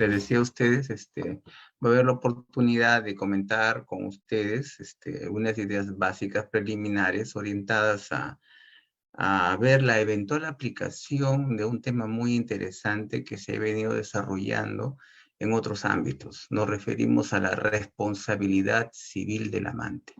les decía a ustedes, voy a ver la oportunidad de comentar con ustedes unas ideas básicas preliminares orientadas a ver la eventual aplicación de un tema muy interesante que se ha venido desarrollando en otros ámbitos. Nos referimos a la responsabilidad civil del amante.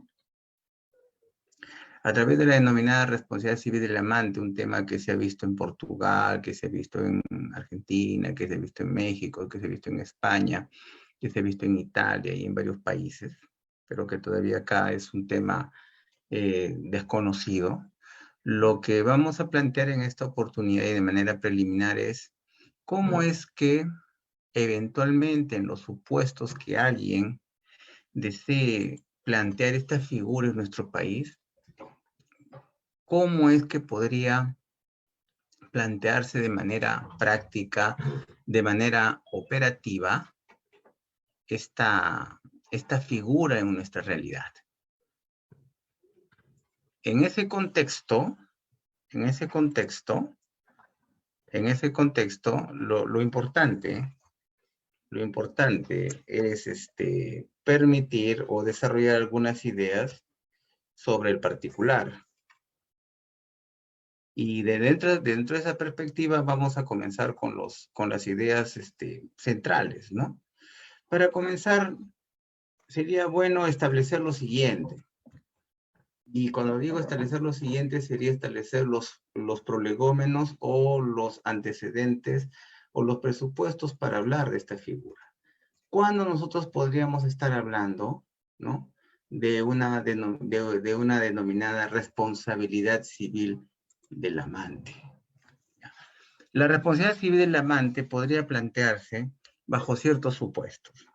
A través de la denominada responsabilidad civil del amante, un tema que se ha visto en Portugal, que se ha visto en Argentina, que se ha visto en México, que se ha visto en España, que se ha visto en Italia y en varios países, pero que todavía acá es un tema desconocido. Lo que vamos a plantear en esta oportunidad y de manera preliminar es cómo es que eventualmente en los supuestos que alguien desee plantear esta figura en nuestro país, cómo es que podría plantearse de manera práctica, de manera operativa, esta figura en nuestra realidad. En ese contexto, lo importante es permitir o desarrollar algunas ideas sobre el particular. Y dentro de esa perspectiva vamos a comenzar con las ideas centrales, ¿no? Para comenzar, sería bueno establecer lo siguiente. Y cuando digo establecer lo siguiente, sería establecer los prolegómenos o los antecedentes o los presupuestos para hablar de esta figura. ¿Cuándo nosotros podríamos estar hablando, ¿no?, de una denominada responsabilidad civil del amante? La responsabilidad civil del amante podría plantearse bajo ciertos supuestos.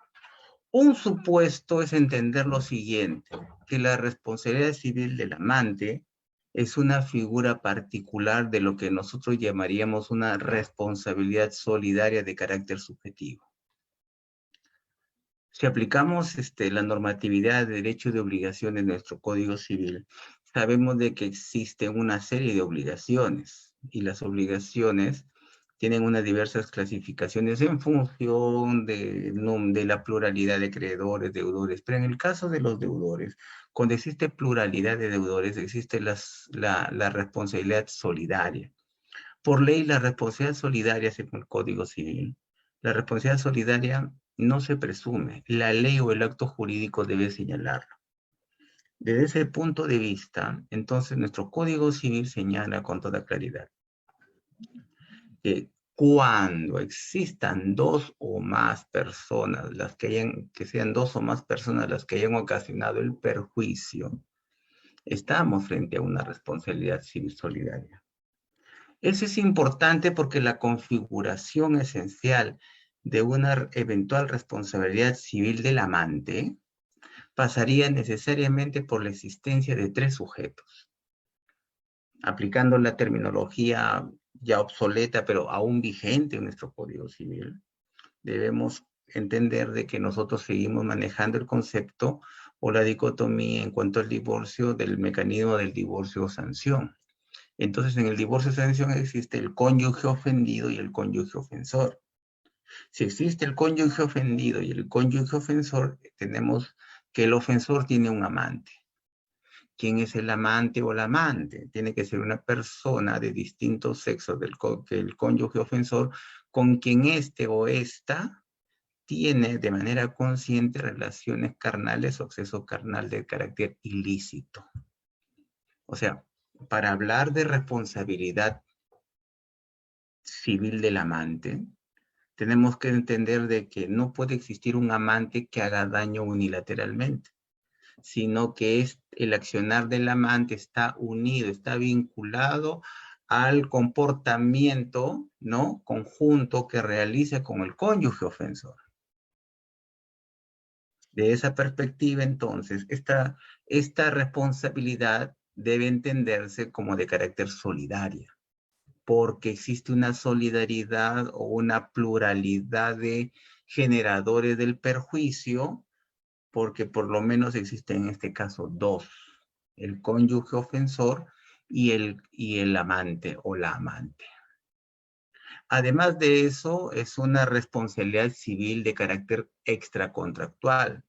Un supuesto es entender lo siguiente, que la responsabilidad civil del amante es una figura particular de lo que nosotros llamaríamos una responsabilidad solidaria de carácter subjetivo. Si aplicamos la normatividad de derechos y obligaciones de nuestro Código Civil, sabemos de que existen una serie de obligaciones, y las obligaciones tienen unas diversas clasificaciones en función de la pluralidad de creedores, deudores. Pero en el caso de los deudores, cuando existe pluralidad de deudores, existe la responsabilidad solidaria. Por ley, la responsabilidad solidaria, según el Código Civil, la responsabilidad solidaria no se presume. La ley o el acto jurídico debe señalarlo. Desde ese punto de vista, entonces, nuestro Código Civil señala con toda claridad que cuando existan dos o más personas, que sean dos o más personas las que hayan ocasionado el perjuicio, estamos frente a una responsabilidad civil solidaria. Eso es importante porque la configuración esencial de una eventual responsabilidad civil del amante pasaría necesariamente por la existencia de tres sujetos. Aplicando la terminología ya obsoleta, pero aún vigente en nuestro Código Civil, debemos entender de que nosotros seguimos manejando el concepto o la dicotomía en cuanto al divorcio del mecanismo del divorcio o sanción. Entonces, en el divorcio o sanción existe el cónyuge ofendido y el cónyuge ofensor. Si existe el cónyuge ofendido y el cónyuge ofensor, tenemos que el ofensor tiene un amante. ¿Quién es el amante o la amante? Tiene que ser una persona de distinto sexo que el cónyuge ofensor, con quien este o esta tiene de manera consciente relaciones carnales o acceso carnal de carácter ilícito. O sea, para hablar de responsabilidad civil del amante, tenemos que entender de que no puede existir un amante que haga daño unilateralmente, sino que el accionar del amante está unido, está vinculado al comportamiento, ¿no?, conjunto que realiza con el cónyuge ofensor. De esa perspectiva, entonces, esta responsabilidad debe entenderse como de carácter solidario, porque existe una solidaridad o una pluralidad de generadores del perjuicio, porque por lo menos existen en este caso dos, el cónyuge ofensor y el amante o la amante. Además de eso, es una responsabilidad civil de carácter extracontractual.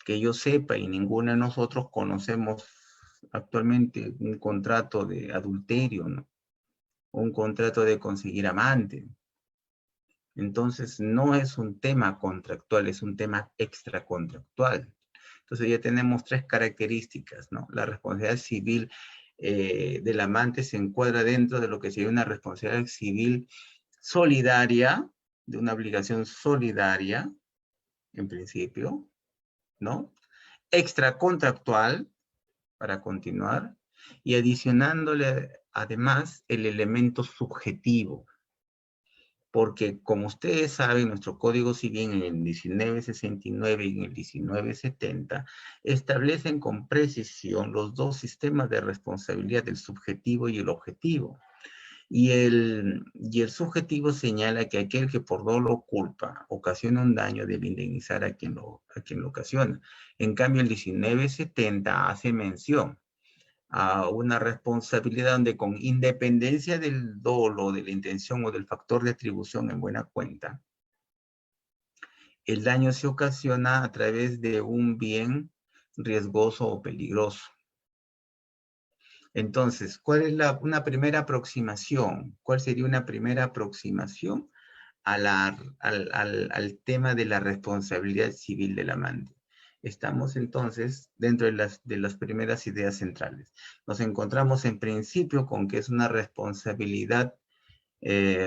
Que yo sepa, y ninguno de nosotros conocemos actualmente un contrato de adulterio, ¿no? Un contrato de conseguir amante. Entonces, no es un tema contractual, es un tema extracontractual. Entonces, ya tenemos tres características, ¿no? La responsabilidad civil del amante se encuadra dentro de lo que sería una responsabilidad civil solidaria, de una obligación solidaria, en principio, ¿no? Extracontractual, para continuar, y adicionándole además el elemento subjetivo, porque como ustedes saben, nuestro Código Civil en el 1969 y en el 1970 establecen con precisión los dos sistemas de responsabilidad, el subjetivo y el objetivo. Y el subjetivo señala que aquel que por dolo o culpa ocasiona un daño debe indemnizar a quien lo ocasiona. En cambio, el 1970 hace mención a una responsabilidad donde con independencia del dolo, de la intención o del factor de atribución en buena cuenta, el daño se ocasiona a través de un bien riesgoso o peligroso. Entonces, ¿cuál es una primera aproximación? ¿Cuál sería una primera aproximación al tema de la responsabilidad civil del amante? Estamos entonces dentro de las primeras ideas centrales. Nos encontramos en principio con que es una responsabilidad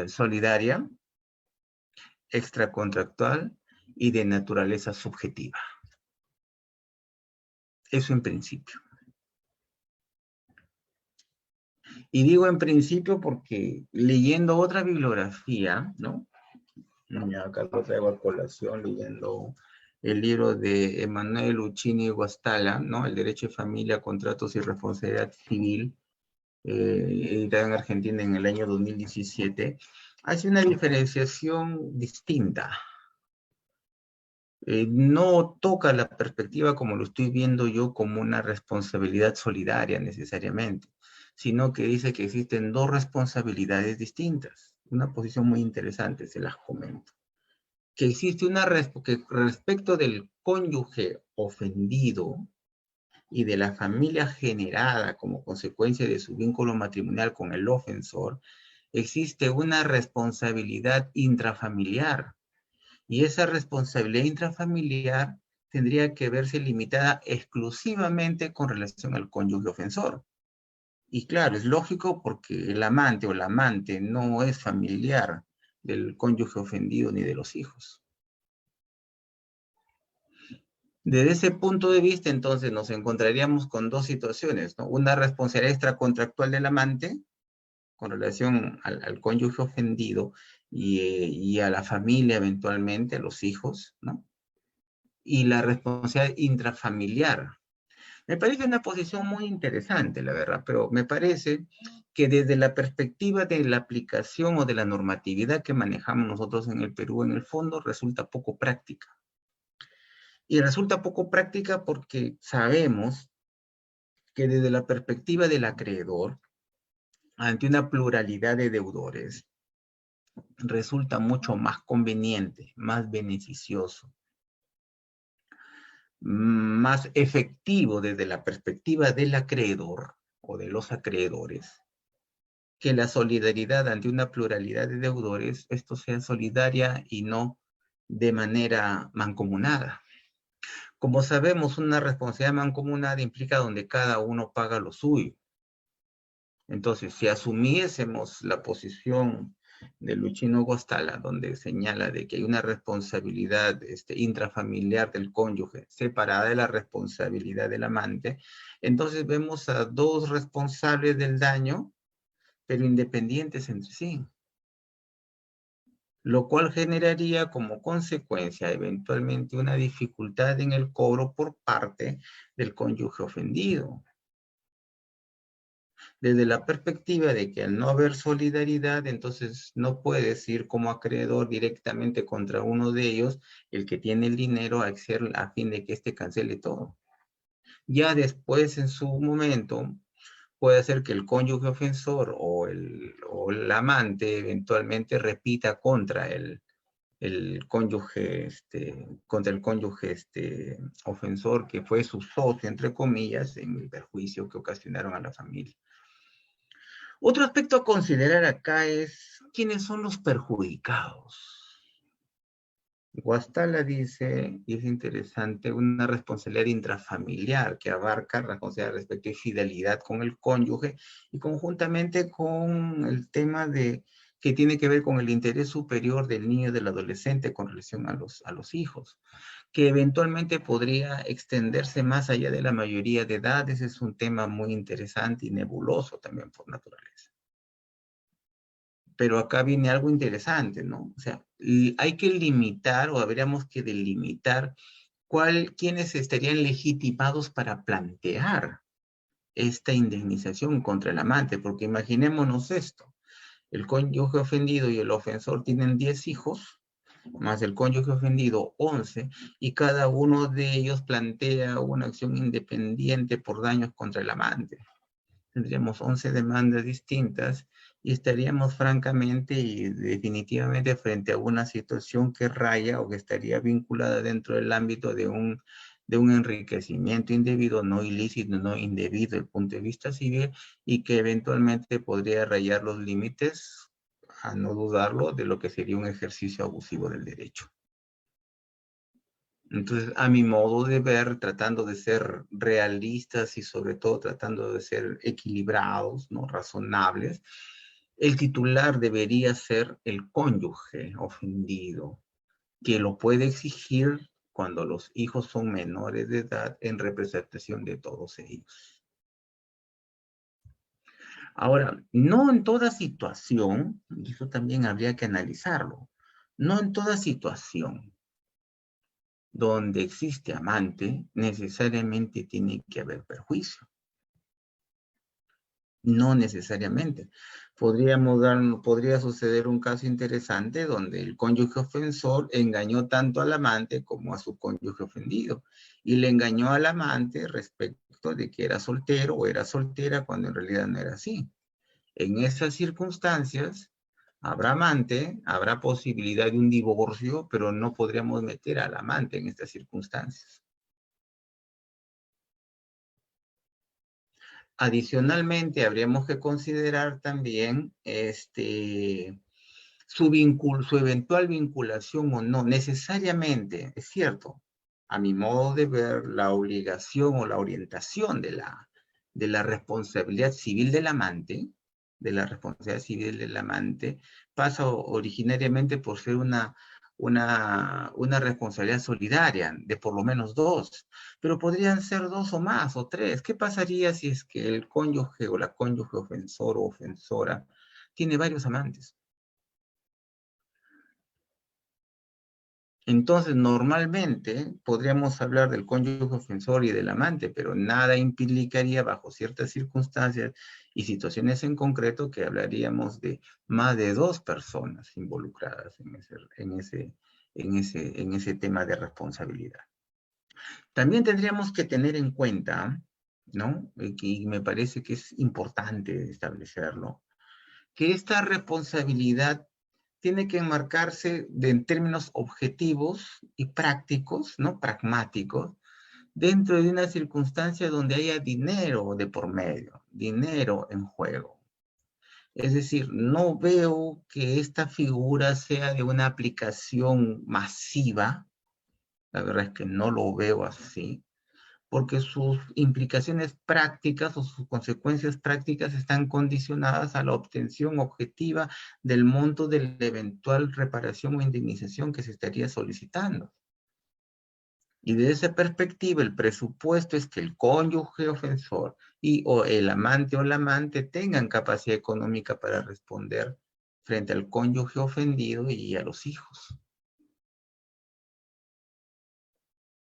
solidaria, extracontractual y de naturaleza subjetiva. Eso en principio. Y digo en principio porque leyendo otra bibliografía, ¿no? Acá lo traigo a colación leyendo el libro de Emanuel Uccini Guastalla, ¿no? El Derecho de Familia, Contratos y Responsabilidad Civil, editado en Argentina en el año 2017, hace una diferenciación distinta. No toca la perspectiva como lo estoy viendo yo como una responsabilidad solidaria necesariamente, sino que dice que existen dos responsabilidades distintas. Una posición muy interesante, se las comento. Que existe que respecto del cónyuge ofendido y de la familia generada como consecuencia de su vínculo matrimonial con el ofensor, existe una responsabilidad intrafamiliar. Y esa responsabilidad intrafamiliar tendría que verse limitada exclusivamente con relación al cónyuge ofensor. Y claro, es lógico porque el amante o la amante no es familiar del cónyuge ofendido ni de los hijos. Desde ese punto de vista, entonces, nos encontraríamos con dos situaciones, ¿no? Una responsabilidad extracontractual del amante con relación al cónyuge ofendido y a la familia eventualmente, a los hijos, ¿no? Y la responsabilidad intrafamiliar. Me parece una posición muy interesante, la verdad, pero me parece que desde la perspectiva de la aplicación o de la normatividad que manejamos nosotros en el Perú, en el fondo, resulta poco práctica. Y resulta poco práctica porque sabemos que desde la perspectiva del acreedor, ante una pluralidad de deudores, resulta mucho más conveniente, más beneficioso, más efectivo desde la perspectiva del acreedor o de los acreedores, que la solidaridad ante una pluralidad de deudores, esto sea solidaria y no de manera mancomunada. Como sabemos, una responsabilidad mancomunada implica donde cada uno paga lo suyo. Entonces, si asumiésemos la posición de Luchino Gostala, donde señala de que hay una responsabilidad intrafamiliar del cónyuge separada de la responsabilidad del amante, entonces vemos a dos responsables del daño, pero independientes entre sí, lo cual generaría como consecuencia eventualmente una dificultad en el cobro por parte del cónyuge ofendido. Desde la perspectiva de que al no haber solidaridad, entonces no puedes ir como acreedor directamente contra uno de ellos, el que tiene el dinero, a fin de que éste cancele todo. Ya después, en su momento, puede hacer que el cónyuge ofensor o el amante eventualmente repita contra el cónyuge, contra el cónyuge ofensor, que fue su socio, entre comillas, en el perjuicio que ocasionaron a la familia. Otro aspecto a considerar acá es quiénes son los perjudicados. Guastalla dice, y es interesante, una responsabilidad intrafamiliar que abarca responsabilidad respecto de fidelidad con el cónyuge y conjuntamente con el tema de que tiene que ver con el interés superior del niño y del adolescente con relación a los hijos, que eventualmente podría extenderse más allá de la mayoría de edades. Es un tema muy interesante y nebuloso también por naturaleza. Pero acá viene algo interesante, ¿no? O sea, hay que limitar o habríamos que delimitar quiénes estarían legitimados para plantear esta indemnización contra el amante, porque imaginémonos esto, el cónyuge ofendido y el ofensor tienen 10 hijos, más el cónyuge ofendido 11, y cada uno de ellos plantea una acción independiente por daños contra el amante. Tendríamos 11 demandas distintas y estaríamos francamente y definitivamente frente a una situación que raya o que estaría vinculada dentro del ámbito de un enriquecimiento indebido, no ilícito, no indebido desde el punto de vista civil, y que eventualmente podría rayar los límites, a no dudarlo, de lo que sería un ejercicio abusivo del derecho. Entonces, a mi modo de ver, tratando de ser realistas y sobre todo tratando de ser equilibrados, ¿no? Razonables, el titular debería ser el cónyuge ofendido, que lo puede exigir cuando los hijos son menores de edad en representación de todos ellos. Ahora, no en toda situación, y eso también habría que analizarlo, no en toda situación donde existe amante, necesariamente tiene que haber perjuicio. No necesariamente. Podría suceder un caso interesante donde el cónyuge ofensor engañó tanto al amante como a su cónyuge ofendido. Y le engañó al amante respecto de que era soltero o era soltera cuando en realidad no era así. En esas circunstancias, habrá amante, habrá posibilidad de un divorcio, pero no podríamos meter al amante en estas circunstancias. Adicionalmente, habríamos que considerar también su eventual vinculación o no. Necesariamente, es cierto, a mi modo de ver, la obligación o la orientación de la responsabilidad civil del amante, pasa originariamente por ser una responsabilidad solidaria de por lo menos dos, pero podrían ser dos o más o tres. ¿Qué pasaría si es que el cónyuge o la cónyuge ofensor o ofensora tiene varios amantes? Entonces, normalmente podríamos hablar del cónyuge ofensor y del amante, pero nada implicaría bajo ciertas circunstancias y situaciones en concreto que hablaríamos de más de dos personas involucradas en ese tema de responsabilidad. También tendríamos que tener en cuenta, ¿no? Y me parece que es importante establecerlo, que esta responsabilidad tiene que enmarcarse en términos objetivos y prácticos, ¿no? Pragmáticos, dentro de una circunstancia donde haya dinero de por medio, dinero en juego. Es decir, no veo que esta figura sea de una aplicación masiva, la verdad es que no lo veo así, porque sus implicaciones prácticas o sus consecuencias prácticas están condicionadas a la obtención objetiva del monto de la eventual reparación o indemnización que se estaría solicitando. Y desde esa perspectiva, el presupuesto es que el cónyuge ofensor o el amante o la amante tengan capacidad económica para responder frente al cónyuge ofendido y a los hijos.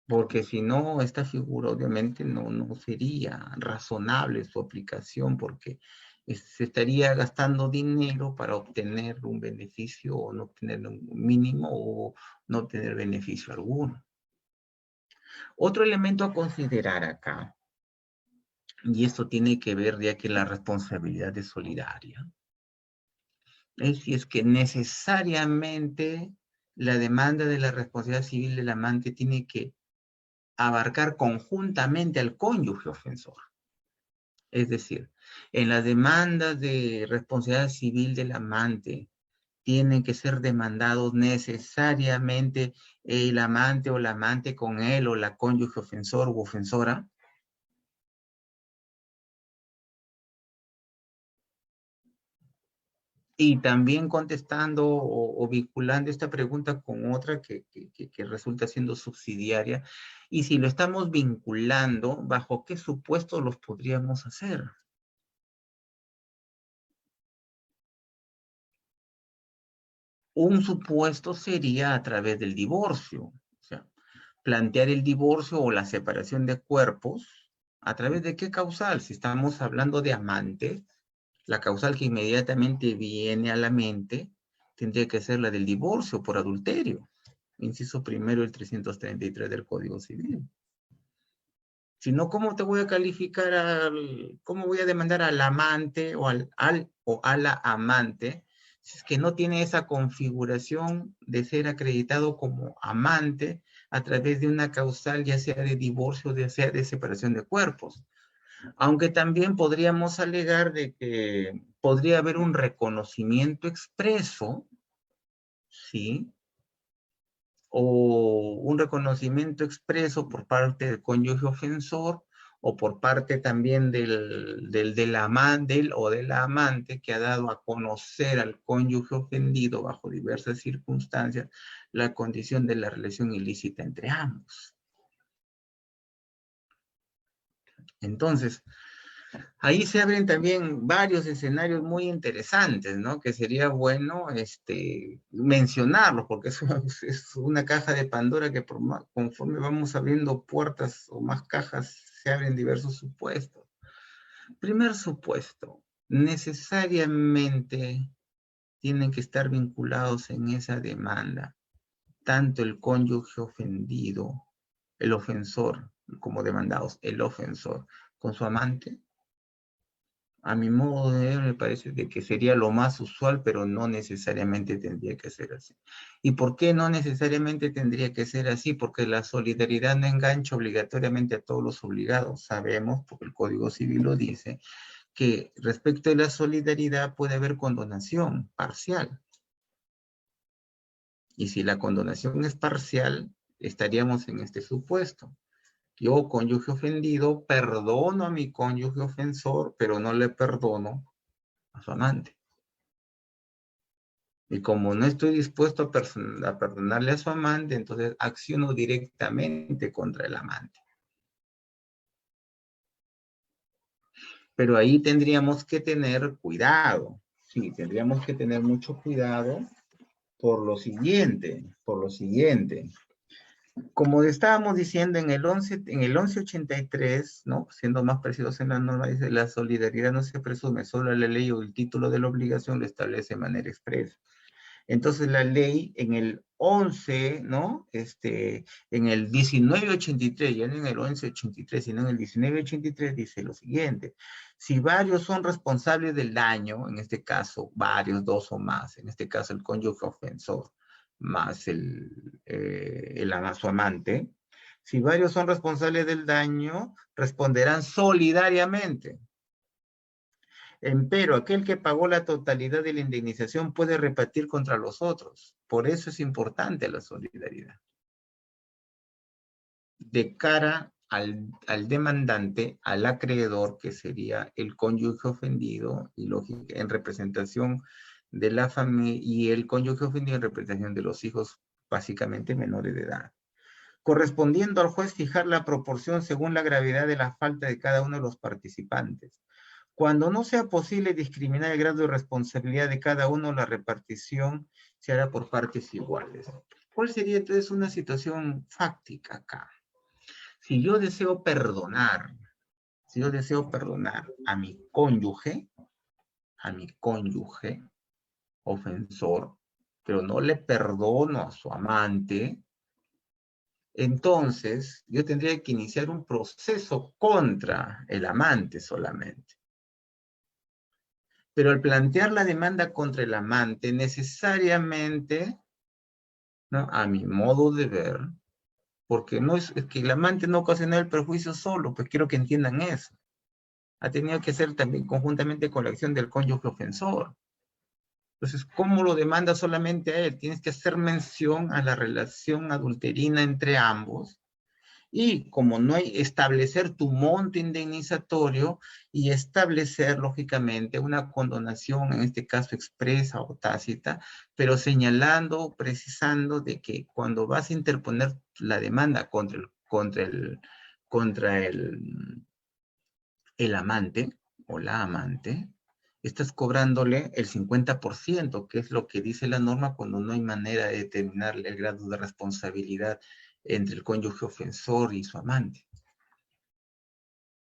Porque si no, esta figura obviamente no sería razonable su aplicación, porque se estaría gastando dinero para obtener un beneficio o no obtener un mínimo o no obtener beneficio alguno. Otro elemento a considerar acá Y esto tiene que ver ya que la responsabilidad es solidaria. Es si es que necesariamente la demanda de la responsabilidad civil del amante tiene que abarcar conjuntamente al cónyuge ofensor. Es decir, en las demandas de responsabilidad civil del amante tienen que ser demandados necesariamente el amante o la amante con él o la cónyuge ofensor u ofensora. Y también contestando o vinculando esta pregunta con otra que resulta siendo subsidiaria, y si lo estamos vinculando, ¿bajo qué supuestos los podríamos hacer? Un supuesto sería a través del divorcio, o sea, plantear el divorcio o la separación de cuerpos, ¿a través de qué causal? Si estamos hablando de amantes, la causal que inmediatamente viene a la mente tendría que ser la del divorcio por adulterio. Inciso primero del 333 del Código Civil. Si no, ¿cómo te voy a calificar cómo voy a demandar al amante o a la amante si es que no tiene esa configuración de ser acreditado como amante a través de una causal, ya sea de divorcio, ya sea de separación de cuerpos? Aunque también podríamos alegar de que podría haber un reconocimiento expreso, ¿sí? O un reconocimiento expreso por parte del cónyuge ofensor o por parte también del amante o de la amante que ha dado a conocer al cónyuge ofendido bajo diversas circunstancias la condición de la relación ilícita entre ambos. Entonces, ahí se abren también varios escenarios muy interesantes, ¿no? Que sería bueno mencionarlos, porque es una caja de Pandora que conforme vamos abriendo puertas o más cajas, se abren diversos supuestos. Primer supuesto, necesariamente tienen que estar vinculados en esa demanda, tanto el cónyuge ofendido, el ofensor, como demandados, el ofensor, con su amante. A mi modo de ver, me parece de que sería lo más usual, pero no necesariamente tendría que ser así. ¿Y por qué no necesariamente tendría que ser así? Porque la solidaridad no engancha obligatoriamente a todos los obligados. Sabemos, porque el Código Civil lo dice, que respecto de la solidaridad puede haber condonación parcial. Y si la condonación es parcial, estaríamos en este supuesto. Yo, cónyuge ofendido, perdono a mi cónyuge ofensor, pero no le perdono a su amante. Y como no estoy dispuesto a perdonarle a su amante, entonces acciono directamente contra el amante. Pero ahí tendríamos que tener cuidado. Sí, tendríamos que tener mucho cuidado por lo siguiente, Como estábamos diciendo en el 1183, ¿no? Siendo más precisos en la norma, dice, la solidaridad no se presume, solo la ley o el título de la obligación lo establece de manera expresa. Entonces la ley en el 11, ¿no? En el 1983, ya no en el 1183, sino en el 1983 dice lo siguiente: si varios son responsables del daño, en este caso varios, dos o más, en este caso el cónyuge ofensor más su amante, si varios son responsables del daño, responderán solidariamente. Empero, aquel que pagó la totalidad de la indemnización puede repartir contra los otros. Por eso es importante la solidaridad. De cara al demandante, al acreedor, que sería el cónyuge ofendido, y en representación de la familia, y el cónyuge ofendido en representación de los hijos, básicamente menores de edad. Correspondiendo al juez fijar la proporción según la gravedad de la falta de cada uno de los participantes. Cuando no sea posible discriminar el grado de responsabilidad de cada uno, la repartición se hará por partes iguales. ¿Cuál sería entonces una situación fáctica acá? Si yo deseo perdonar, a mi cónyuge ofensor, pero no le perdono a su amante, entonces yo tendría que iniciar un proceso contra el amante solamente. Pero al plantear la demanda contra el amante, necesariamente, ¿no? A mi modo de ver, porque no es que el amante no ocasionó el perjuicio solo, pues quiero que entiendan eso. Ha tenido que ser también conjuntamente con la acción del cónyuge ofensor. Entonces, ¿cómo lo demanda solamente a él? Tienes que hacer mención a la relación adulterina entre ambos y como no hay, establecer tu monto indemnizatorio y establecer, lógicamente, una condonación, en este caso expresa o tácita, pero señalando, precisando de que cuando vas a interponer la demanda contra el amante o la amante, estás cobrándole el 50%, que es lo que dice la norma cuando no hay manera de determinar el grado de responsabilidad entre el cónyuge ofensor y su amante.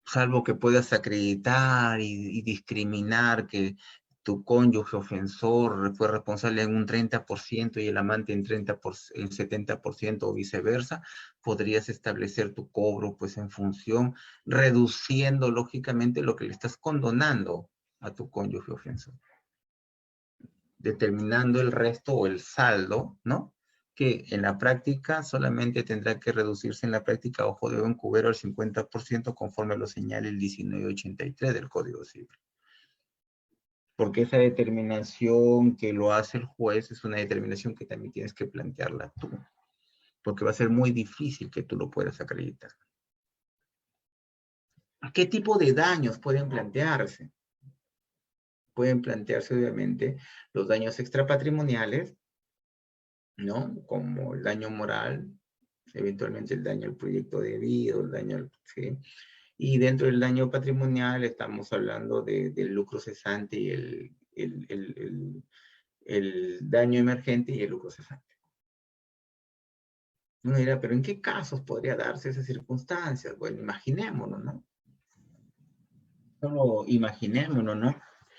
Salvo que puedas acreditar y discriminar que tu cónyuge ofensor fue responsable en un 30% y el amante en 70% o viceversa, podrías establecer tu cobro pues en función, reduciendo lógicamente lo que le estás condonando a tu cónyuge ofensor, determinando el resto o el saldo, ¿no? Que en la práctica solamente tendrá que reducirse en la práctica ojo de buen cubero al 50% conforme lo señala el 1983 del Código Civil. Porque esa determinación que lo hace el juez es una determinación que también tienes que plantearla tú, porque va a ser muy difícil que tú lo puedas acreditar. ¿Qué tipo de daños pueden plantearse? Pueden plantearse, obviamente, los daños extrapatrimoniales, ¿no? Como el daño moral, eventualmente el daño al proyecto de vida, el daño al, ¿sí? Y dentro del daño patrimonial estamos hablando del lucro cesante y el daño emergente y el lucro cesante. Uno dirá, pero ¿en qué casos podría darse esas circunstancias? Bueno, imaginémonos, ¿no? Solo imaginémonos, ¿no?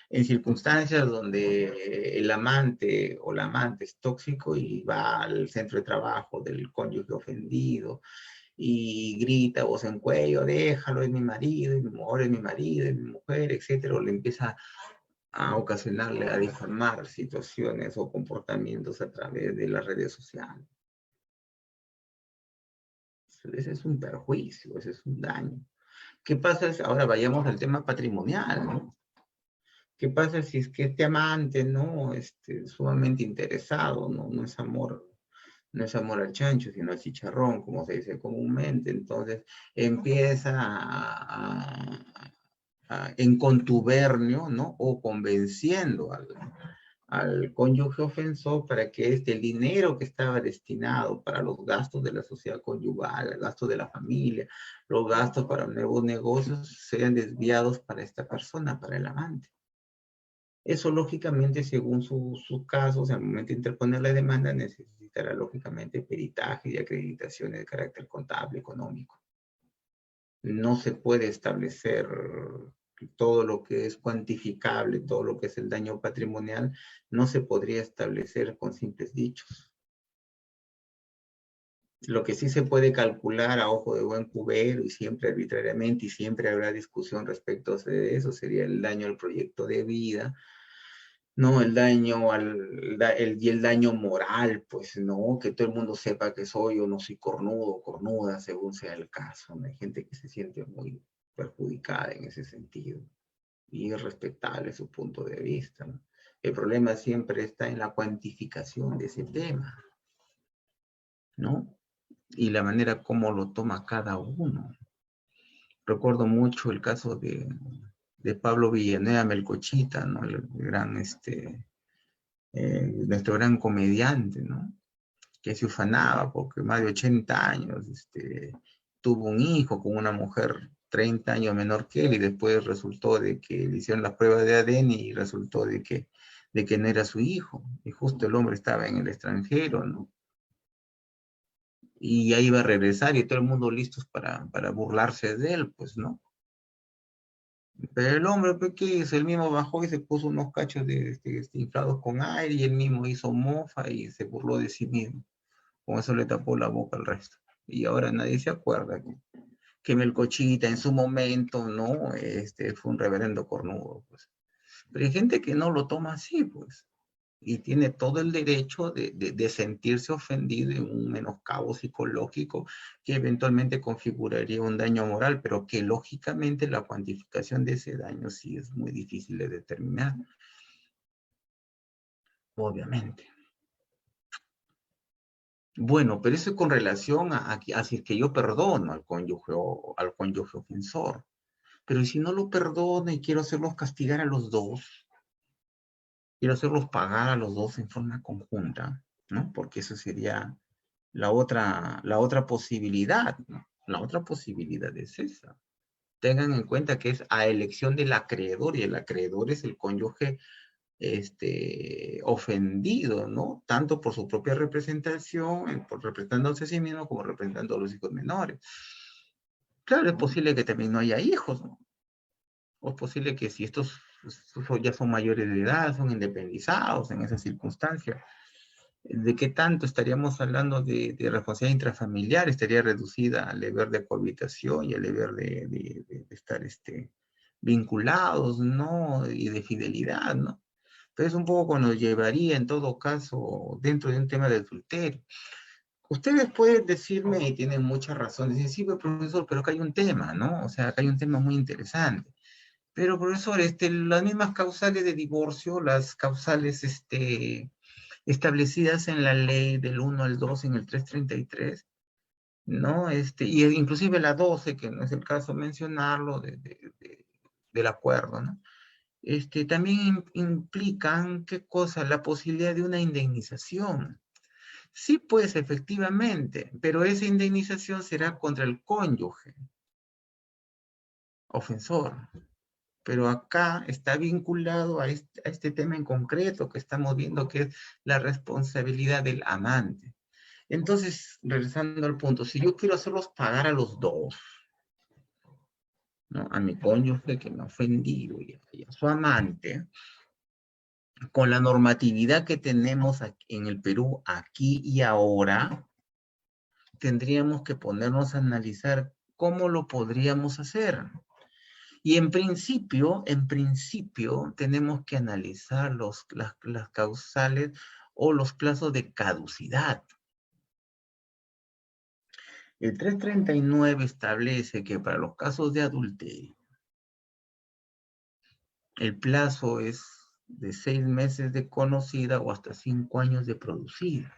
En circunstancias donde el amante o la amante es tóxico y va al centro de trabajo del cónyuge ofendido y grita voz en cuello, déjalo, es mi marido, es mi mujer, es mi marido, es mi mujer, etcétera, o le empieza a ocasionarle, a difamar situaciones o comportamientos a través de las redes sociales. Ese es un perjuicio, ese es un daño. ¿Qué pasa? Ahora vayamos al tema patrimonial, ¿no? ¿Qué pasa si es que este amante, ¿no? Sumamente interesado, ¿no? No es amor al chancho, sino al chicharrón, como se dice comúnmente. Entonces empieza en contubernio, ¿no? O convenciendo al cónyuge ofensor para que el dinero que estaba destinado para los gastos de la sociedad conyugal, el gasto de la familia, los gastos para nuevos negocios, sean desviados para esta persona, para el amante. Eso, lógicamente, según sus casos, al momento de interponer la demanda, necesitará, lógicamente, peritaje y acreditaciones de carácter contable, económico. No se puede establecer todo lo que es cuantificable, todo lo que es el daño patrimonial, no se podría establecer con simples dichos. Lo que sí se puede calcular a ojo de buen cubero y siempre arbitrariamente y siempre habrá discusión respecto de eso, sería el daño al proyecto de vida, no el daño y el daño moral, pues no, que todo el mundo sepa que soy o no soy cornudo o cornuda, según sea el caso. ¿No? Hay gente que se siente muy perjudicada en ese sentido y es respetable su punto de vista. ¿No? El problema siempre está en la cuantificación de ese tema, ¿no? Y la manera como lo toma cada uno. Recuerdo mucho el caso de Pablo Villanueva Melcochita, ¿no? El gran, nuestro gran comediante, ¿no? Que se ufanaba porque más de 80 años, tuvo un hijo con una mujer 30 años menor que él y después resultó de que le hicieron las pruebas de ADN y resultó de que no era su hijo. Y justo el hombre estaba en el extranjero, ¿no? Y ya iba a regresar y todo el mundo listos para burlarse de él, pues, ¿no? Pero el hombre, pues, ¿qué hizo? Él mismo bajó y se puso unos cachos inflados con aire y él mismo hizo mofa y se burló de sí mismo. Con eso le tapó la boca al resto. Y ahora nadie se acuerda que Melcochita en su momento, ¿no? Fue un reverendo cornudo, pues. Pero hay gente que no lo toma así, pues. Y tiene todo el derecho de sentirse ofendido en un menoscabo psicológico que eventualmente configuraría un daño moral, pero que lógicamente la cuantificación de ese daño sí es muy difícil de determinar, obviamente. Bueno, pero eso es con relación a si es que yo perdono al cónyuge ofensor. Pero si no lo perdono y quiero hacerlos castigar a los dos, quiero hacerlos pagar a los dos en forma conjunta, ¿no? Porque eso sería la otra posibilidad, ¿no? La otra posibilidad es esa. Tengan en cuenta que es a elección del acreedor y el acreedor es el cónyuge ofendido, ¿no? Tanto por su propia representación, por representándose a sí mismo como representando a los hijos menores. Claro, es posible que también no haya hijos, ¿no? O es posible que si estos ya son mayores de edad, son independizados en esas circunstancias, ¿de qué tanto estaríamos hablando de responsabilidad intrafamiliar? Estaría reducida al deber de cohabitación y al deber de estar vinculados, ¿no? Y de fidelidad, ¿no? Entonces un poco nos llevaría en todo caso dentro de un tema de adulterio. Ustedes pueden decirme, y tienen mucha razón, dicen, sí, pero, profesor, pero acá hay un tema, ¿no? O sea, acá hay un tema muy interesante. Pero, profesor, las mismas causales de divorcio, las causales establecidas en la ley del 1 al 2 en el 333, ¿no? Y inclusive la 12, que no es el caso mencionarlo, del acuerdo, ¿no? También implican, ¿qué cosa? La posibilidad de una indemnización. Sí, pues, efectivamente, pero esa indemnización será contra el cónyuge ofensor. Pero acá está vinculado a este tema en concreto que estamos viendo, que es la responsabilidad del amante. Entonces, regresando al punto, si yo quiero hacerlos pagar a los dos, ¿no? A mi cónyuge que me ha ofendido y a su amante, con la normatividad que tenemos aquí en el Perú, aquí y ahora, tendríamos que ponernos a analizar cómo lo podríamos hacer. Y en principio, tenemos que analizar las causales o los plazos de caducidad. El 339 establece que para los casos de adulterio, el plazo es de 6 meses de conocida o hasta 5 años de producida.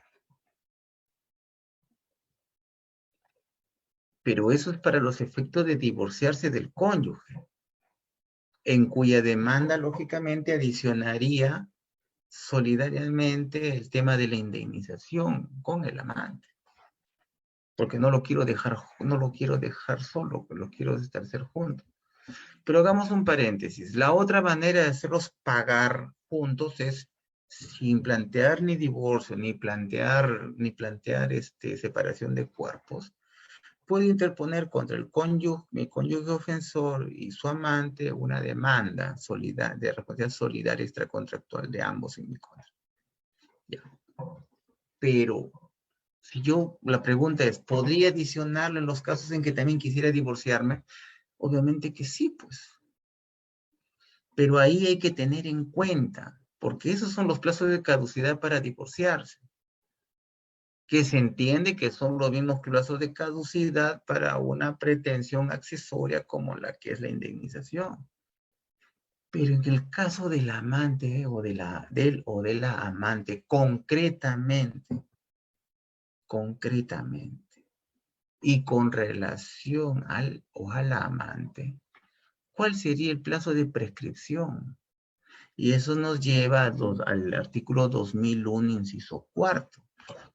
Pero eso es para los efectos de divorciarse del cónyuge, en cuya demanda, lógicamente, adicionaría solidariamente el tema de la indemnización con el amante. Porque no lo quiero dejar solo, lo quiero estar juntos. Pero hagamos un paréntesis. La otra manera de hacerlos pagar juntos es sin plantear ni divorcio, ni plantear separación de cuerpos. Puede interponer contra mi cónyuge ofensor y su amante una demanda de responsabilidad solidaria extracontractual de ambos en mi contra. Ya. Pero la pregunta es, ¿podría adicionarlo en los casos en que también quisiera divorciarme? Obviamente que sí, pues. Pero ahí hay que tener en cuenta, porque esos son los plazos de caducidad para divorciarse, que se entiende que son los mismos plazos de caducidad para una pretensión accesoria como la que es la indemnización. Pero en el caso del amante del o de la amante, concretamente, y con relación al o a la amante, ¿cuál sería el plazo de prescripción? Y eso nos lleva al artículo 2001, inciso cuarto.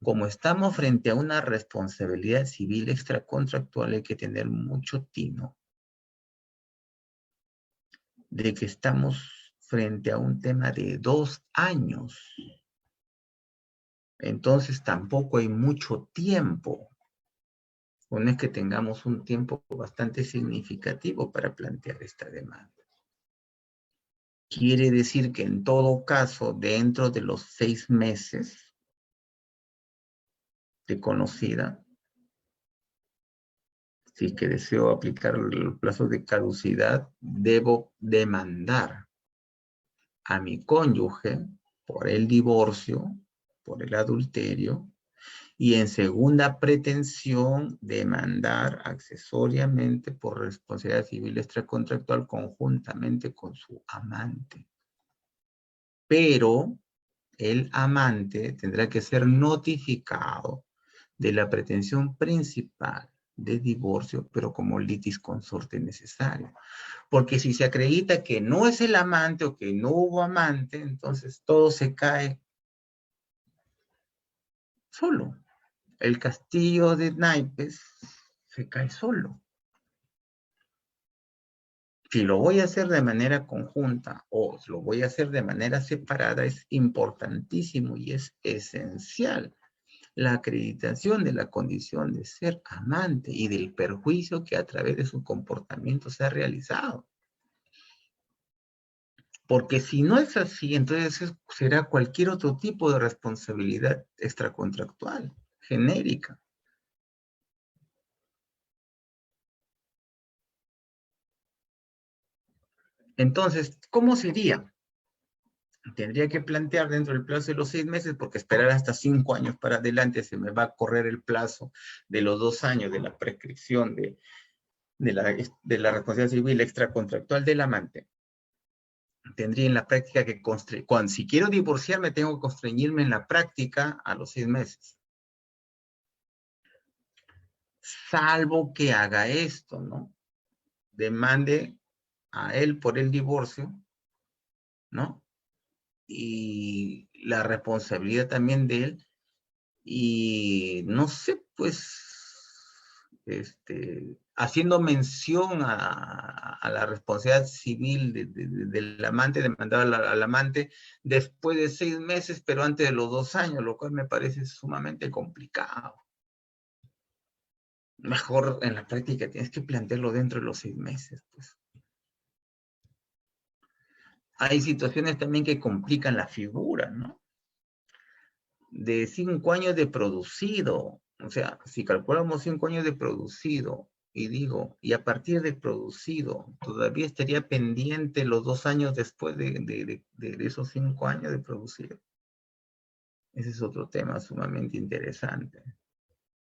Como estamos frente a una responsabilidad civil extracontractual, hay que tener mucho tino de que estamos frente a un tema de 2 años. Entonces tampoco hay mucho tiempo. No es que tengamos un tiempo bastante significativo para plantear esta demanda. Quiere decir que en todo caso, dentro de los 6 meses de conocida, Si que deseo aplicar el plazo de caducidad, debo demandar a mi cónyuge por el divorcio, por el adulterio, y en segunda pretensión, demandar accesoriamente por responsabilidad civil extracontractual conjuntamente con su amante. Pero el amante tendrá que ser notificado de la pretensión principal de divorcio, pero como litis consorte necesario. Porque si se acredita que no es el amante o que no hubo amante, entonces todo se cae solo. El castillo de naipes se cae solo. Si lo voy a hacer de manera conjunta o lo voy a hacer de manera separada, es importantísimo y es esencial la acreditación de la condición de ser amante y del perjuicio que a través de su comportamiento se ha realizado. Porque si no es así, entonces será cualquier otro tipo de responsabilidad extracontractual, genérica. Entonces, ¿cómo sería? Tendría que plantear dentro del plazo de los 6 meses, porque esperar hasta 5 años para adelante se me va a correr el plazo de los 2 años de la prescripción de la responsabilidad civil extracontractual del amante. Tendría en la práctica que, si quiero divorciarme, tengo que constreñirme en la práctica a los 6 meses. Salvo que haga esto, ¿no? Demande a él por el divorcio, ¿no? Y la responsabilidad también de él. Y no sé, pues, haciendo mención a la responsabilidad civil del amante, demandar al amante después de 6 meses, pero antes de los 2 años, lo cual me parece sumamente complicado. Mejor en la práctica tienes que plantearlo dentro de los 6 meses, pues. Hay situaciones también que complican la figura, ¿no? De 5 años de producido, o sea, si calculamos 5 años de producido, y digo, y a partir de producido, todavía estaría pendiente los 2 años después de esos 5 años de producido. Ese es otro tema sumamente interesante,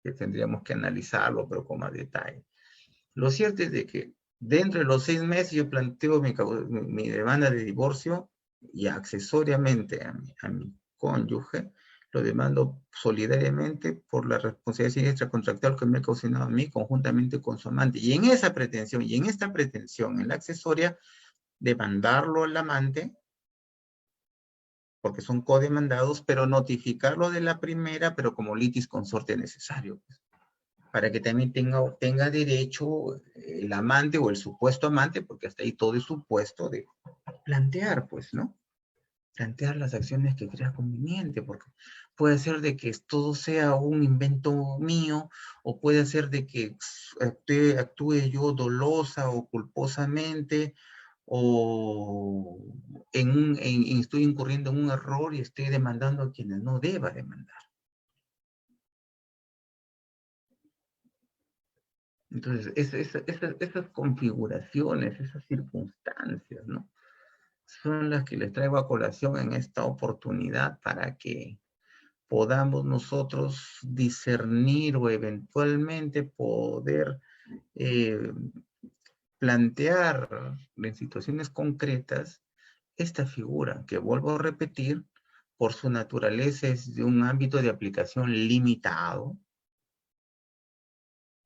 que tendríamos que analizarlo, pero con más detalle. Lo cierto es de que dentro de los 6 meses yo planteo mi demanda de divorcio y accesoriamente a mi cónyuge, lo demando solidariamente por la responsabilidad extracontractual que me ha causado a mí conjuntamente con su amante. Y en esa pretensión, y en esta pretensión, en la accesoria, demandarlo al amante, porque son codemandados, pero notificarlo de la primera, pero como litis consorte necesario, pues, para que también tenga derecho el amante o el supuesto amante, porque hasta ahí todo es supuesto, de plantear, pues, ¿no? Plantear las acciones que crea conveniente, porque puede ser de que todo sea un invento mío, o puede ser de que actúe yo dolosa o culposamente, o estoy incurriendo en un error y estoy demandando a quienes no deba demandar. Entonces, esas configuraciones, esas circunstancias, ¿no? Son las que les traigo a colación en esta oportunidad para que podamos nosotros discernir o eventualmente poder eh, plantear en situaciones concretas esta figura, que vuelvo a repetir, por su naturaleza es de un ámbito de aplicación limitado.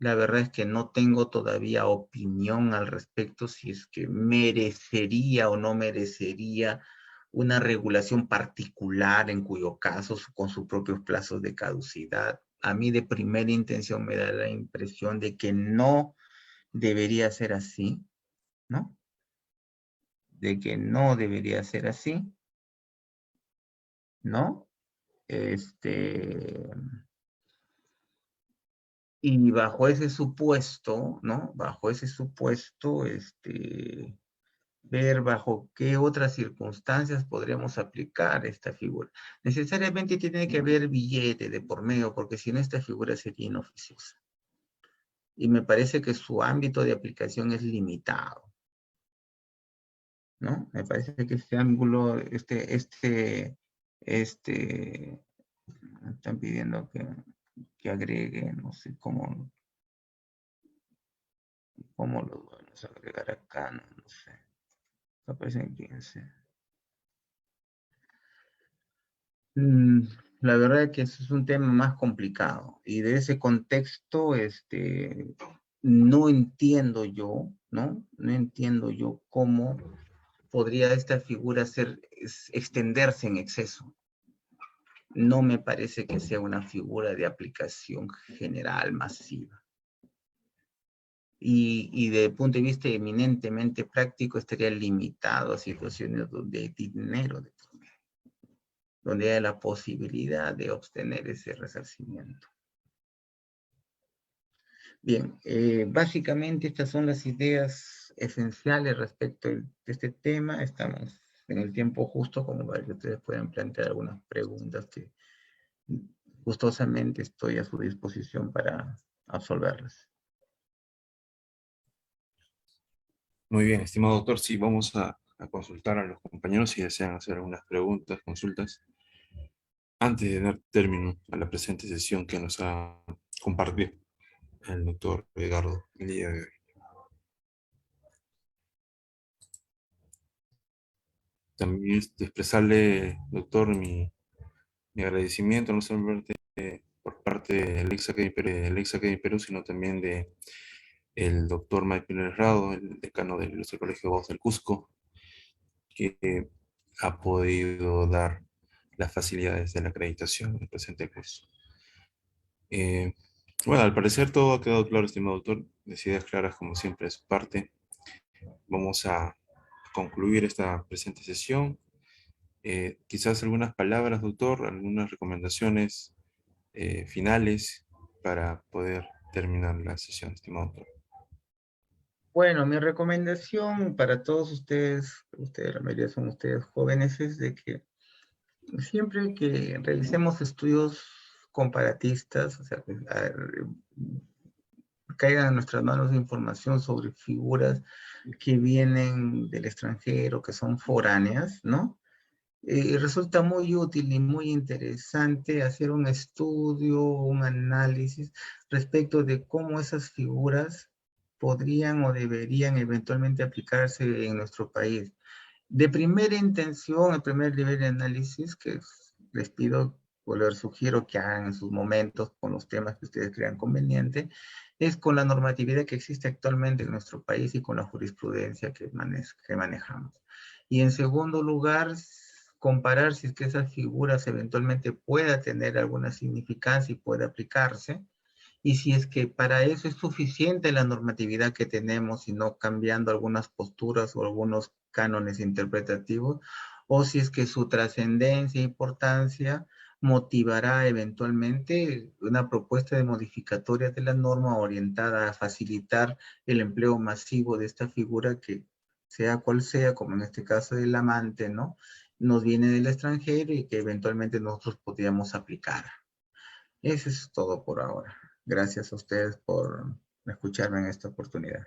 La verdad es que no tengo todavía opinión al respecto si es que merecería o no merecería una regulación particular en cuyo caso con sus propios plazos de caducidad. A mí de primera intención me da la impresión de que no debería ser así, ¿no? De que no debería ser así, ¿no? Y bajo ese supuesto, ¿no? Bajo ese supuesto, ver bajo qué otras circunstancias podríamos aplicar esta figura. Necesariamente tiene que haber billete de por medio, porque si no esta figura sería inoficiosa. y me parece que su ámbito de aplicación es limitado, ¿no? Me parece que este ángulo, están pidiendo que agregue, no sé cómo lo vamos a agregar acá, no sé. Aparecen 15. Mm, la verdad es que eso es un tema más complicado y de ese contexto, no entiendo yo, ¿no? No entiendo yo cómo podría esta figura extenderse en exceso. No me parece que sea una figura de aplicación general masiva. Y de punto de vista eminentemente práctico estaría limitado a situaciones donde hay dinero de por medio, donde hay la posibilidad de obtener ese resarcimiento. Bien, básicamente estas son las ideas esenciales respecto de este tema. Estamos en el tiempo justo como para que ustedes puedan plantear algunas preguntas que gustosamente estoy a su disposición para absolverlas. Muy bien, estimado doctor, sí, vamos a consultar a los compañeros si desean hacer algunas preguntas, consultas, antes de dar término a la presente sesión que nos ha compartido el doctor Edgardo el día de hoy. También expresarle, doctor, mi agradecimiento, no solamente por parte del ex Academy Perú, sino también de el doctor Mike Pérez Rado, el decano del Ilustre Colegio de Abogados del Cusco, que ha podido dar las facilidades de la acreditación del presente curso. Bueno, al parecer todo ha quedado claro, estimado doctor, las ideas claras como siempre de su parte. Vamos a concluir esta presente sesión. Quizás algunas palabras, doctor, algunas recomendaciones finales para poder terminar la sesión, estimado doctor. Bueno, mi recomendación para todos ustedes, la mayoría son ustedes jóvenes, es de que siempre que realicemos estudios comparatistas, o sea, que caigan en nuestras manos información sobre figuras que vienen del extranjero, que son foráneas, ¿no? Resulta muy útil y muy interesante hacer un estudio, un análisis respecto de cómo esas figuras podrían o deberían eventualmente aplicarse en nuestro país. De primera intención, el primer nivel de análisis que les pido o les sugiero que hagan en sus momentos con los temas que ustedes crean conveniente, es con la normatividad que existe actualmente en nuestro país y con la jurisprudencia que manejamos. Y en segundo lugar, comparar si es que esas figuras eventualmente pueda tener alguna significancia y puede aplicarse, y si es que para eso es suficiente la normatividad que tenemos y no cambiando algunas posturas o algunos cánones interpretativos, o si es que su trascendencia e importancia motivará eventualmente una propuesta de modificatoria de la norma orientada a facilitar el empleo masivo de esta figura que sea cual sea, como en este caso del amante, ¿no? Nos viene del extranjero y que eventualmente nosotros podríamos aplicar. Eso es todo por ahora. Gracias a ustedes por escucharme en esta oportunidad.